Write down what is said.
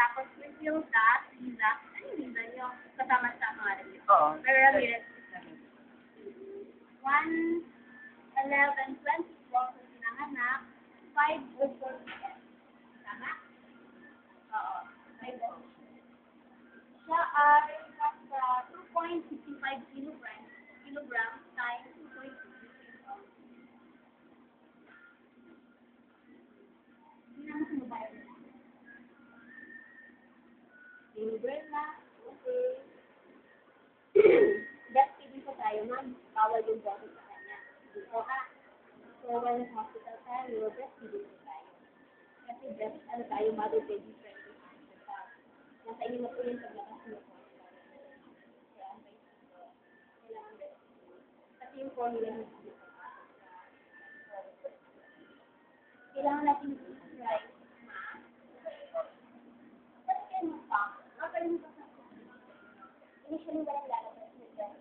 Tapos, refill that, Lisa. Ano yung Lisa? Yung kasama sa mga review. Oo. Pero Ramirez. 1:11:24 kung pinanganak. 5:04 p.m. Tama? Oo. 5:04. Siya ay nasa 2.65 kilograms times 2.2. Hindi naman sumabayan na. Libre na. Okay. Breastfeeding pa tayo, ma'am. Bawal yung bottle sa kanya. Dito ha. So, when hospital tayo, breastfeeding pa tayo. Kasi tayo, mother baby friendly. Nasa inyo na po yung paglabas mo po. Kaya, kailangan breastfeeding. Kasi yung formula ng kailangan natin i-try. Kasi kayo mo pa. Initially, walang lalabas ng breast.